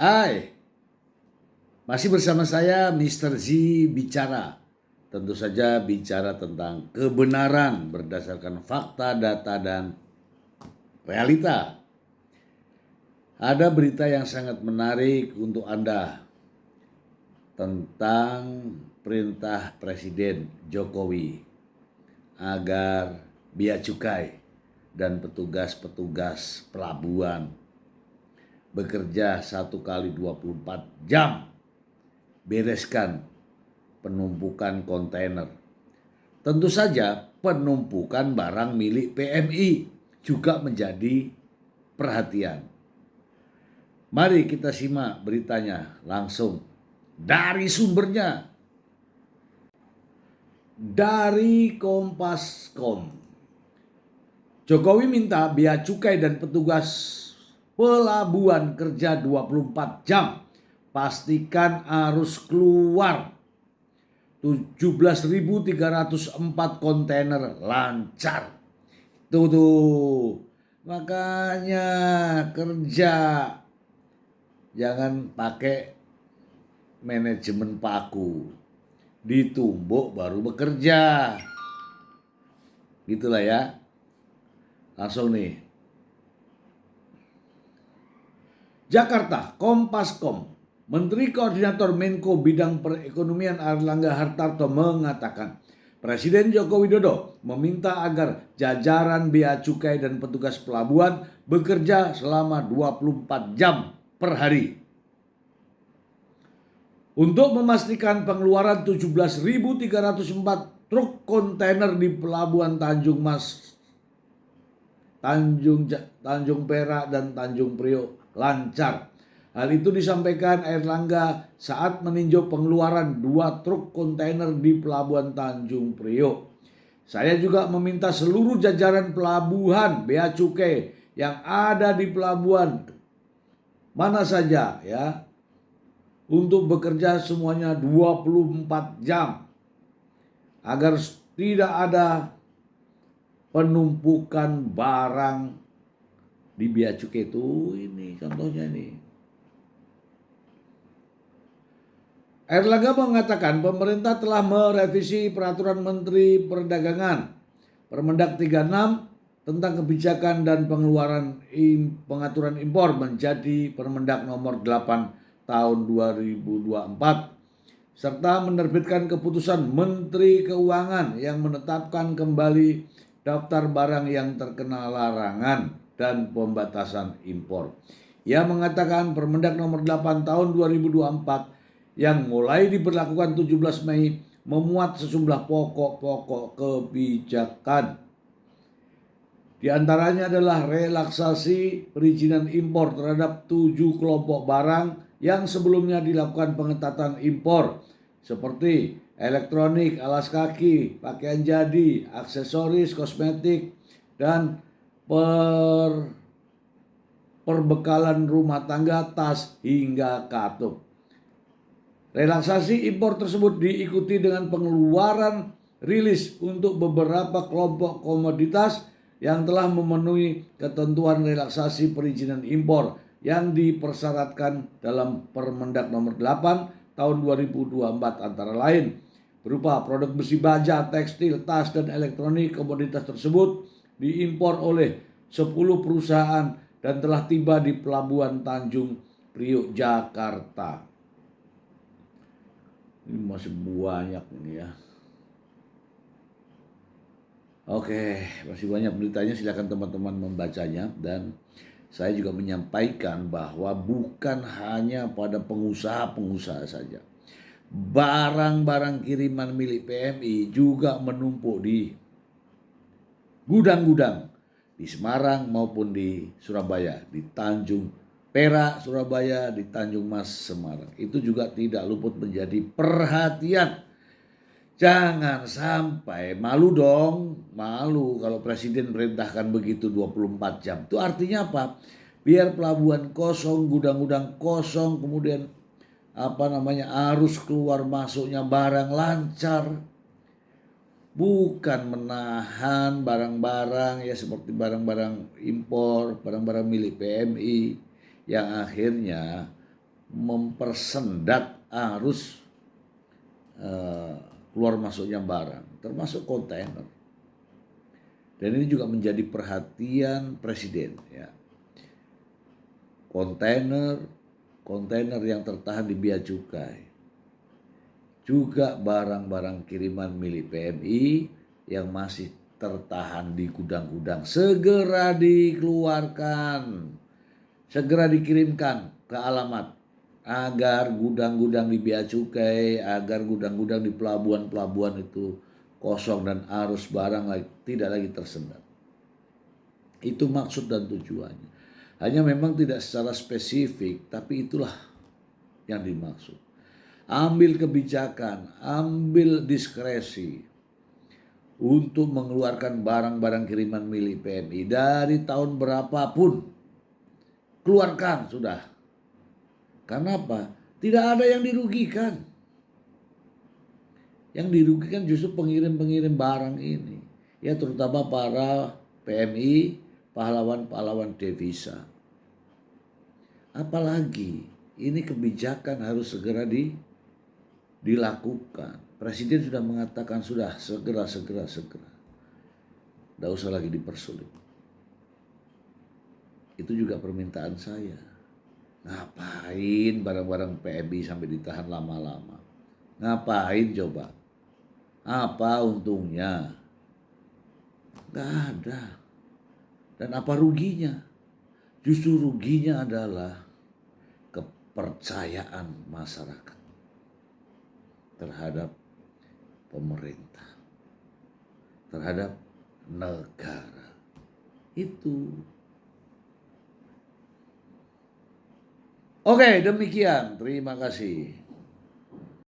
Hai, masih bersama saya Mr. Z bicara. Tentu saja bicara tentang kebenaran berdasarkan fakta, data, dan realita. Ada berita yang sangat menarik untuk Anda tentang perintah Presiden Jokowi agar bea cukai dan petugas-petugas pelabuhan bekerja 1 kali 24 jam bereskan penumpukan kontainer. Tentu saja penumpukan barang milik PMI juga menjadi perhatian. Mari kita simak beritanya langsung dari sumbernya, dari Kompas.com. Jokowi minta bea cukai dan petugas pelabuhan kerja 24 jam. Pastikan arus keluar. 17.304 kontainer lancar. Tuh. Makanya kerja. Jangan pakai manajemen paku. Ditumbuk baru bekerja. Gitulah ya. Langsung nih. Jakarta, Kompas.com. Menteri Koordinator Menko Bidang Perekonomian Airlangga Hartarto mengatakan, Presiden Joko Widodo meminta agar jajaran bea cukai dan petugas pelabuhan bekerja selama 24 jam per hari untuk memastikan pengeluaran 17.304 truk kontainer di Pelabuhan Tanjung Mas, Tanjung Perak dan Tanjung Priok lancar. Hal itu disampaikan Airlangga saat meninjau pengeluaran 2 truk kontainer di Pelabuhan Tanjung Priok. Saya juga meminta seluruh jajaran pelabuhan bea cukai yang ada di pelabuhan mana saja ya untuk bekerja semuanya 24 jam agar tidak ada penumpukan barang di bea cukai itu. Ini contohnya nih. Airlangga mengatakan pemerintah telah merevisi Peraturan Menteri Perdagangan Permendak 36 tentang kebijakan dan pengeluaran pengaturan impor menjadi Permendak nomor 8 tahun 2024 serta menerbitkan keputusan Menteri Keuangan yang menetapkan kembali daftar barang yang terkena larangan dan pembatasan impor. Ia mengatakan Permendak nomor 8 tahun 2024 yang mulai diberlakukan 17 Mei memuat sejumlah pokok-pokok kebijakan. Di antaranya adalah relaksasi perizinan impor terhadap 7 kelompok barang yang sebelumnya dilakukan pengetatan impor seperti elektronik, alas kaki, pakaian jadi, aksesoris, kosmetik, dan perbekalan rumah tangga, tas hingga katup. Relaksasi impor tersebut diikuti dengan pengeluaran rilis untuk beberapa kelompok komoditas yang telah memenuhi ketentuan relaksasi perizinan impor yang dipersyaratkan dalam Permendak nomor 8 tahun 2024 antara lain berupa produk besi baja, tekstil, tas, dan elektronik. Komoditas tersebut diimpor oleh 10 perusahaan dan telah tiba di Pelabuhan Tanjung Priok, Jakarta. Ini masih banyak ini ya. Oke, masih banyak beritanya, silakan teman-teman membacanya. Dan saya juga menyampaikan bahwa bukan hanya pada pengusaha-pengusaha saja. Barang-barang kiriman milik PMI juga menumpuk di gudang-gudang di Semarang maupun di Surabaya, di Tanjung Perak, Surabaya, di Tanjung Mas, Semarang. Itu juga tidak luput menjadi perhatian. Jangan sampai, malu dong, malu kalau Presiden perintahkan begitu 24 jam. Itu artinya apa? Biar pelabuhan kosong, gudang-gudang kosong, kemudian arus keluar masuknya barang lancar. Bukan menahan barang-barang ya seperti barang-barang impor, barang-barang milik PMI yang akhirnya mempersendat arus keluar masuknya barang, termasuk kontainer. Dan ini juga menjadi perhatian Presiden, ya. Kontainer yang tertahan di bea cukai, juga barang-barang kiriman milik PMI yang masih tertahan di gudang-gudang segera dikeluarkan, segera dikirimkan ke alamat, agar gudang-gudang di bea cukai, agar gudang-gudang di pelabuhan-pelabuhan itu kosong dan arus barang tidak lagi tersendat. Itu maksud dan tujuannya. Hanya memang tidak secara spesifik, tapi itulah yang dimaksud. Ambil kebijakan, ambil diskresi untuk mengeluarkan barang-barang kiriman milik PMI dari tahun berapapun. Keluarkan sudah. Karena apa? Tidak ada yang dirugikan. Yang dirugikan justru pengirim-pengirim barang ini. Ya, terutama para PMI, pahlawan-pahlawan devisa. Apalagi ini kebijakan harus segera dilakukan. Presiden sudah mengatakan sudah segera. Tidak usah lagi dipersulit. Itu juga permintaan saya. Ngapain barang-barang PMI sampai ditahan lama-lama? Ngapain coba? Apa untungnya? Gak ada. Dan apa ruginya? Justru ruginya adalah kepercayaan masyarakat terhadap pemerintah, terhadap negara. Itu. Oke, demikian. Terima kasih.